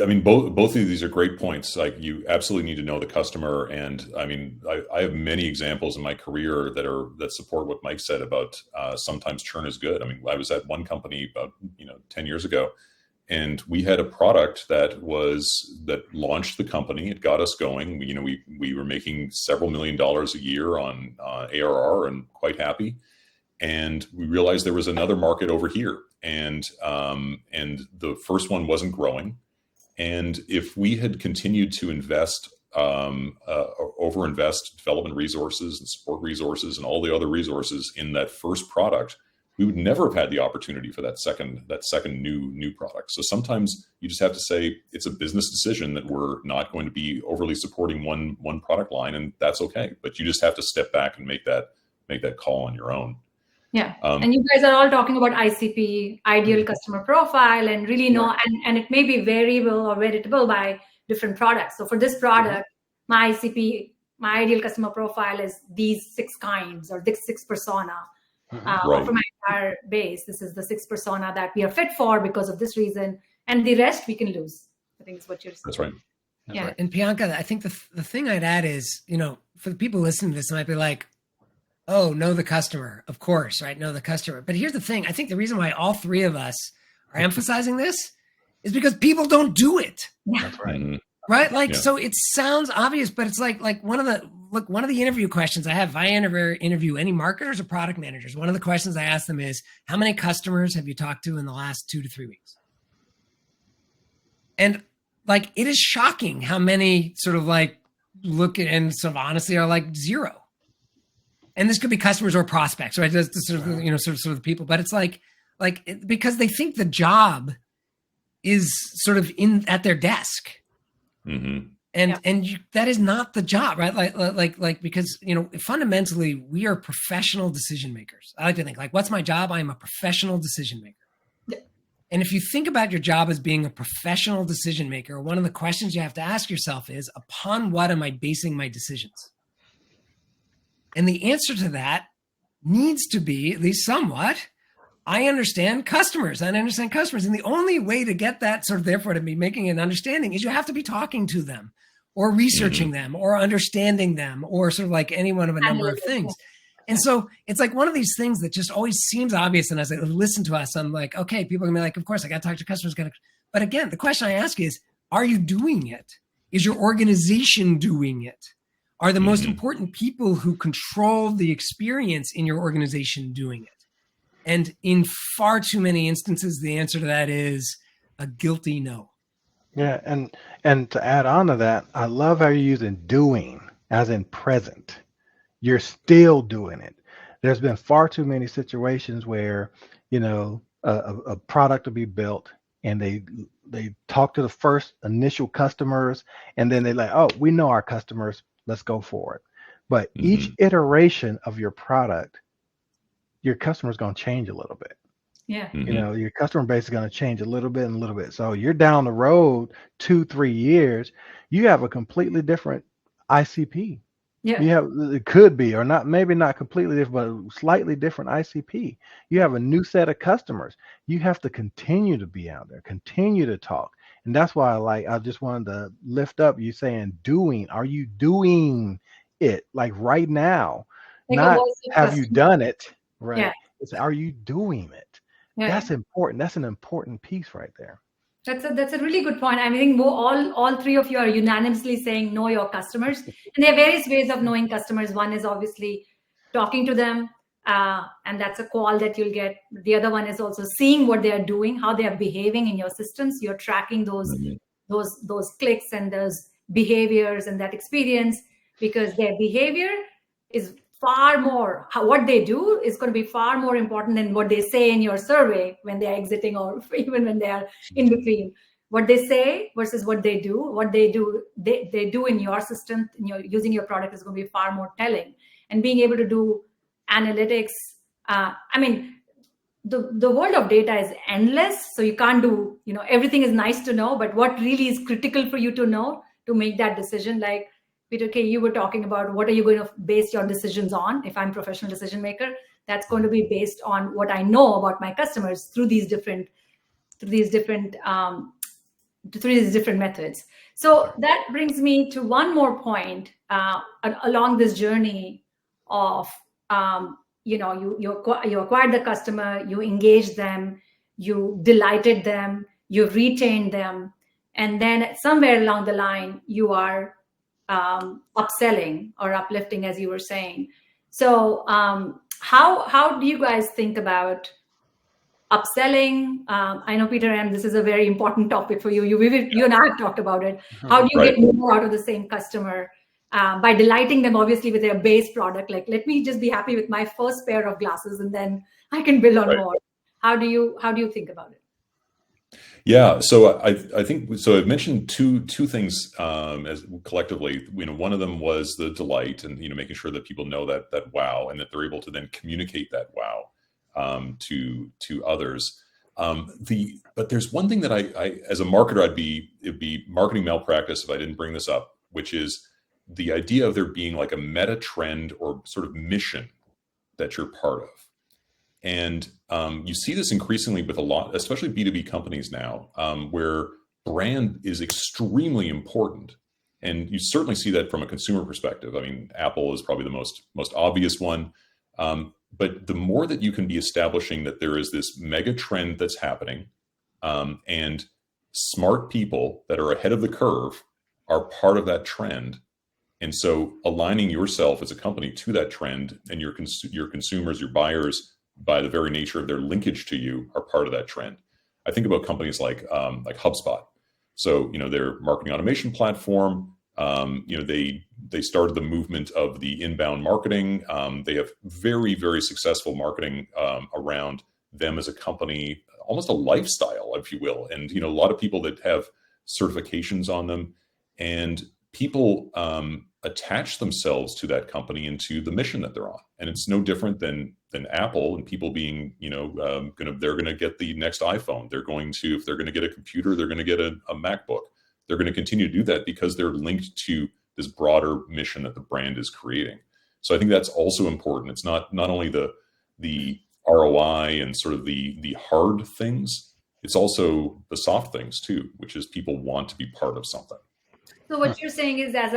I mean, both of these are great points. Like, you absolutely need to know the customer, and I mean, I have many examples in my career that support what Mike said about sometimes churn is good. I mean, I was at one company about 10 years ago, and we had a product that launched the company. It got us going. We were making several $1 million a year on ARR and quite happy. And we realized there was another market over here, and the first one wasn't growing. And if we had continued to invest, overinvest development resources and support resources and all the other resources in that first product, we would never have had the opportunity for that second new product. So sometimes you just have to say it's a business decision that we're not going to be overly supporting one product line, and that's okay. But you just have to step back and make that call on your own. Yeah. And you guys are all talking about ICP, ideal customer profile, and really know, and it may be variable or veritable by different products. So for this product, my ICP, my ideal customer profile is these 6 kinds or this 6 persona. Or for my entire base, this is the 6 persona that we are fit for because of this reason, and the rest we can lose. I think is what you're saying. That's right. Yeah. And Bianca, I think the thing I'd add is, for the people listening to this, it might be like, oh, know the customer, of course, right? Know the customer. But here's the thing. I think the reason why all 3 of us are emphasizing this is because people don't do it. That's right. Mm-hmm. Right? Like, so it sounds obvious, but it's like one of the interview questions I have, if I interview any marketers or product managers, one of the questions I ask them is, how many customers have you talked to in the last 2 to 3 weeks? And like, it is shocking how many sort of like look at and sort of honestly are like 0. And this could be customers or prospects, right? That's sort of, sort of the people, but it's like because they think the job is sort of at their desk. Mm-hmm. And that is not the job, right? Like because, fundamentally we are professional decision makers. I like to think like, what's my job? I am a professional decision maker. Yeah. And if you think about your job as being a professional decision maker, one of the questions you have to ask yourself is, upon what am I basing my decisions? And the answer to that needs to be, at least somewhat, I understand customers. And the only way to get that sort of, therefore, to be making an understanding is you have to be talking to them or researching them or understanding them or sort of like any one of a number of things. And so it's like one of these things that just always seems obvious. And as I listen to us, I'm like, okay, people are gonna be like, of course, I got to talk to customers. But again, the question I ask is, are you doing it? Is your organization doing it? Are the most important people who control the experience in your organization doing it? And in far too many instances, the answer to that is a guilty no. Yeah, and to add on to that, I love how you're using doing as in present. You're still doing it. There's been far too many situations where, a product will be built and they talk to the first initial customers and then they're like, oh, we know our customers, let's go for it. But each iteration of your product, your customer's going to change a little bit. Yeah. Your customer base is going to change a little bit. So you're down the road 2-3 years, you have a completely different ICP. Yeah. It could be, or not, maybe not completely different, but a slightly different ICP. You have a new set of customers. You have to continue to be out there, continue to talk. And that's why I just wanted to lift up you saying doing. Are you doing it like right now? Like not have you done it, right? Yeah. It's are you doing it? Yeah. That's important. That's an important piece right there. That's a really good point. I think all 3 of you are unanimously saying know your customers. And there are various ways of knowing customers. One is obviously talking to them, and that's a call that you'll get. The other one is also seeing what they are doing, how they are behaving in your systems. You're tracking those clicks and those behaviors and that experience, because their behavior is far more, what they do is going to be far more important than what they say in your survey when they are exiting or even when they are in between. What they say versus what they do, they do in your system, using your product is going to be far more telling. And being able to do analytics, the world of data is endless, so you can't do, everything is nice to know, but what really is critical for you to know to make that decision, like Peter K., you were talking about what are you going to base your decisions on? If I'm a professional decision maker, that's going to be based on what I know about my customers through these different methods. So that brings me to one more point along this journey of you acquired the customer, you engaged them, you delighted them, you retained them, and then somewhere along the line you are upselling or uplifting, as you were saying. So how do you guys think about upselling? I know, Peter M., this is a very important topic for you. You and I have talked about it. How do you get more out of the same customer? by delighting them obviously with their base product. Like, let me just be happy with my first pair of glasses, and then I can build on Right. more. How do you think about it? Yeah, so I think so. I've mentioned two things as collectively. One of them was the delight, and making sure that people know that wow, and that they're able to then communicate that wow to others. But there's one thing that I as a marketer, it'd be marketing malpractice if I didn't bring this up, which is the idea of there being like a meta trend or sort of mission that you're part of. And you see this increasingly with a lot, especially B2B companies now, where brand is extremely important. And you certainly see that from a consumer perspective. I mean, Apple is probably the most obvious one. But the more that you can be establishing that there is this mega trend that's happening, and smart people that are ahead of the curve are part of that trend. And so aligning yourself as a company to that trend, and your consumers, your buyers, by the very nature of their linkage to you, are part of that trend. I think about companies like HubSpot. So, their marketing automation platform, they started the movement of the inbound marketing. They have very, very successful marketing around them as a company, almost a lifestyle, if you will. And, a lot of people that have certifications on them, and people attach themselves to that company and to the mission that they're on. And it's no different than Apple and people being, they're going to get the next iPhone. They're going to, if they're going to get a computer, they're going to get a MacBook. They're going to continue to do that because they're linked to this broader mission that the brand is creating. So I think that's also important. It's not only the ROI and sort of the hard things, it's also the soft things too, which is people want to be part of something. So what you're saying is, as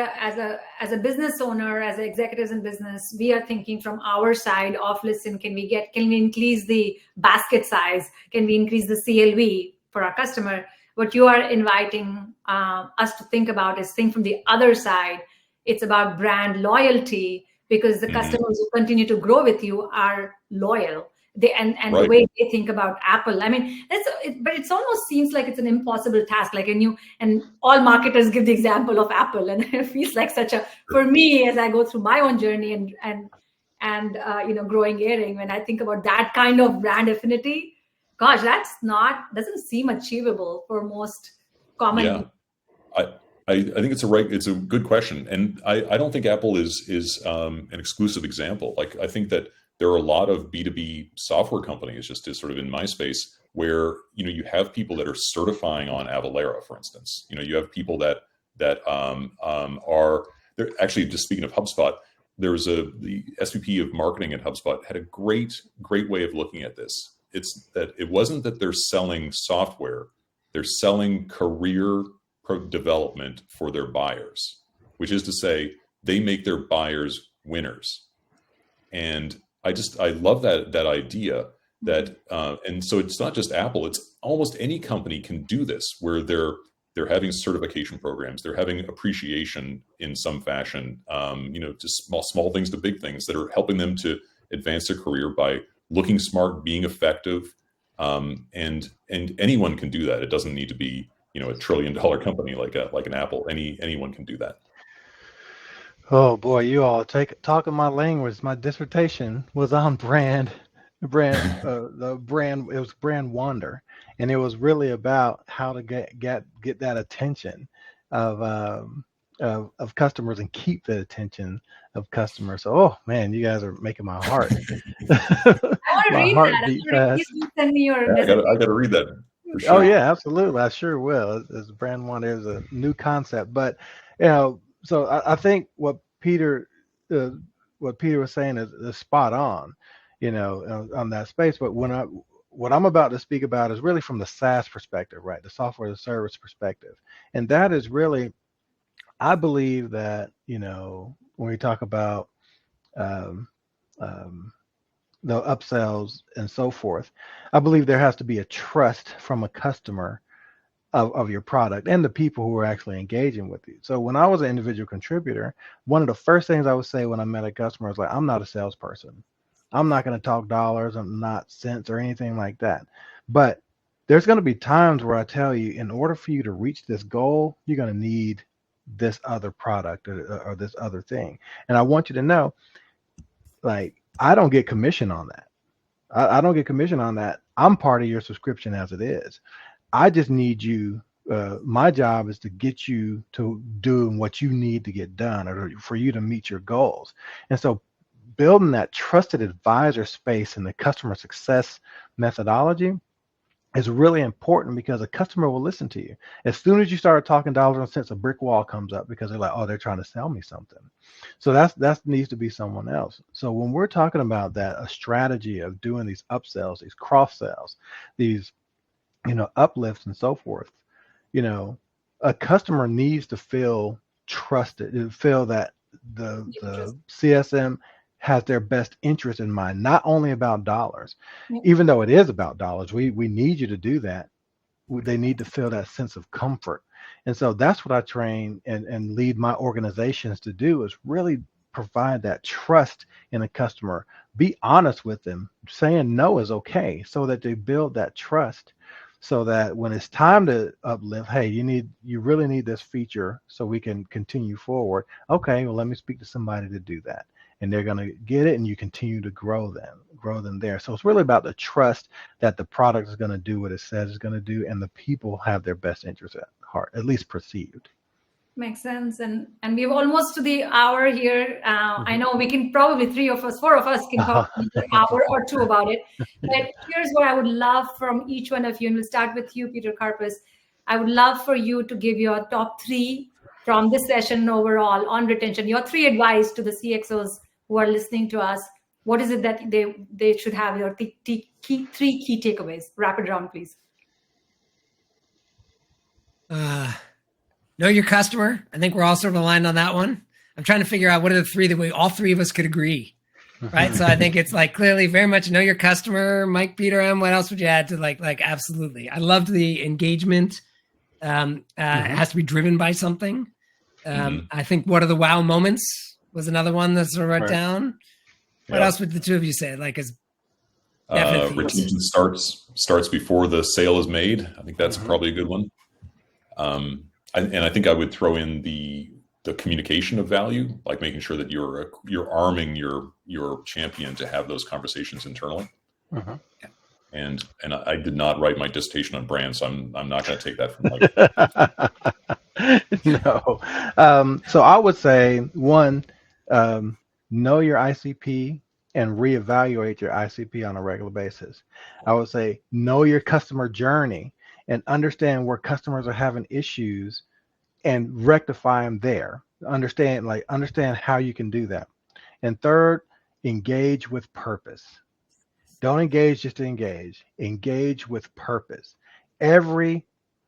a business owner, as executives in business, we are thinking from our side of, listen, can we increase the basket size? Can we increase the CLV for our customer? What you are inviting us to think about is think from the other side. It's about brand loyalty, because the customers who continue to grow with you are loyal. And right. The way they think about Apple, I mean, but it almost seems like it's an impossible task. Like, and all marketers give the example of Apple, and it feels like for me, as I go through my own journey and growing Earring, when I think about that kind of brand affinity, gosh, doesn't seem achievable for most common. Yeah, I think it's a good question, and I don't think Apple is an exclusive example. Like, I think that there are a lot of B2B software companies, just as sort of in my space, where you have people that are certifying on Avalara, for instance. You have people that are there. Actually, just speaking of HubSpot, there was the SVP of marketing at HubSpot had a great way of looking at this. It's that it wasn't that they're selling software; they're selling career development for their buyers, which is to say, they make their buyers winners. And I love that idea that, and so it's not just Apple, it's almost any company can do this, where they're having certification programs, they're having appreciation in some fashion, just small things to big things that are helping them to advance their career by looking smart, being effective. And anyone can do that. It doesn't need to be, a $1 trillion company like an Apple. Anyone can do that. Oh boy, you all talking my language. My dissertation was on brand. It was brand wonder, and it was really about how to get that attention of customers and keep the attention of customers. So, oh man, you guys are making my heart. I want to read that. Please send me your. I got to read that. For sure. Oh yeah, absolutely. I sure will. As brand wonder is a new concept, but so I think what Peter was saying is spot on, on that space. But what I'm about to speak about is really from the SaaS perspective, right? The software as a service perspective. And that is really, I believe that, when we talk about the upsells and so forth, I believe there has to be a trust from a customer of your product and the people who are actually engaging with you. So when I was an individual contributor, one of the first things I would say when I met a customer was like, I'm not a salesperson. I'm not going to talk dollars. I'm not cents or anything like that. But there's going to be times where I tell you, in order for you to reach this goal, you're going to need this other product or this other thing. And I want you to know, like, I don't get commission on that. I don't get commission on that. I'm part of your subscription as it is. I just need you. My job is to get you to doing what you need to get done, or for you to meet your goals. And so building that trusted advisor space in the customer success methodology is really important, because a customer will listen to you. As soon as you start talking dollars and cents, a brick wall comes up, because they're like, oh, they're trying to sell me something. So that needs to be someone else. So when we're talking about that, a strategy of doing these upsells, these cross sells, these, uplifts and so forth, a customer needs to feel trusted, feel that the CSM has their best interest in mind, not only about dollars. Even though it is about dollars, we need you to do that. They need to feel that sense of comfort. And so that's what I train and lead my organizations to do, is really provide that trust in a customer. Be honest with them. Saying no is okay, so that they build that trust, so that when it's time to uplift, hey, you really need this feature so we can continue forward. Okay, well, let me speak to somebody to do that. And they're going to get it, and you continue to grow them there. So it's really about the trust that the product is going to do what it says it's going to do, and the people have their best interest at heart, at least perceived. Makes sense. And we're almost to the hour here. I know we can probably 4 of us can talk another hour or two about it. But here's what I would love from each one of you, and we'll start with you, Peter Karpas. I would love for you to give your top 3 from this session overall on retention, your 3 advice to the CXOs who are listening to us. What is it that they should have, your 3 key takeaways? Rapid round, please. Know your customer. I think we're all sort of aligned on that one. I'm trying to figure out what are the 3 that all 3 of us could agree, right? So I think it's like clearly very much know your customer. Mike, Peter, what else would you add to like absolutely? I loved the engagement. It has to be driven by something. I think what are the wow moments was another one that's sort of wrote down. What else would the 2 of you say? Like, as retention starts before the sale is made. I think that's probably a good one. And I think I would throw in the communication of value, like making sure that you're arming your champion to have those conversations internally. And I did not write my dissertation on brand, so I'm not going to take that from Mike. No. So I would say, 1, know your ICP and reevaluate your ICP on a regular basis. I would say know your customer journey and understand where customers are having issues and rectify them there. Understand how you can do that. And 3rd, engage with purpose. Don't engage just to engage. Engage with purpose. Every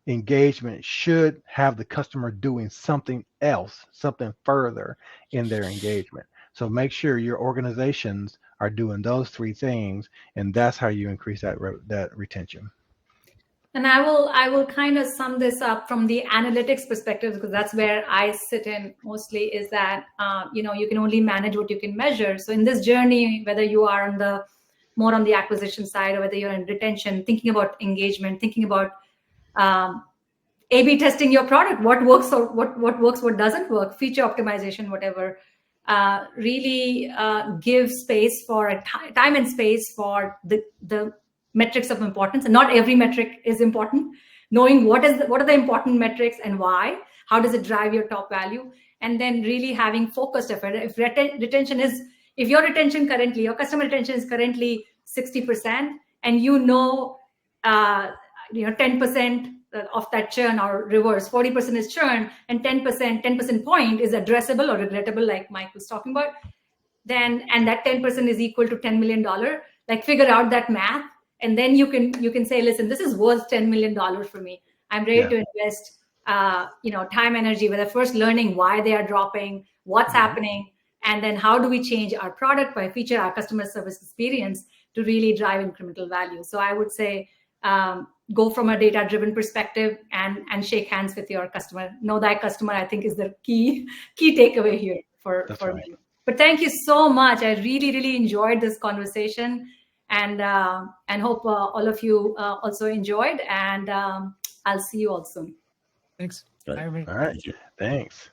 engagement should have the customer doing something else, something further in their engagement. So make sure your organizations are doing those 3 things, and that's how you increase that retention. And I will kind of sum this up from the analytics perspective, because that's where I sit in mostly, is that, you can only manage what you can measure. So in this journey, whether you are more on the acquisition side, or whether you're in retention, thinking about engagement, thinking about A/B testing your product, what works or what works, what doesn't work, feature optimization, whatever, really give space for time and space for the metrics of importance. And not every metric is important. Knowing what are the important metrics and why, how does it drive your top value, and then really having focused effort. If your retention currently, your customer retention is currently 60%, and 10% of that churn, or reverse, 40% is churn, and 10% point is addressable or regrettable, like Mike was talking about, and that 10% is equal to $10 million, like figure out that math. And then you can say, listen, this is worth $10 million for me. I'm ready to invest, time, energy, whether first learning why they are dropping, what's happening, and then how do we change our product by feature, our customer service experience to really drive incremental value. So I would say, go from a data-driven perspective and shake hands with your customer. Know thy customer, I think, is the key takeaway here for me. But thank you so much. I really, really enjoyed this conversation. And hope all of you also enjoyed. And I'll see you all soon. Thanks. All right. Bye, everybody. All right. Thank you. Thanks.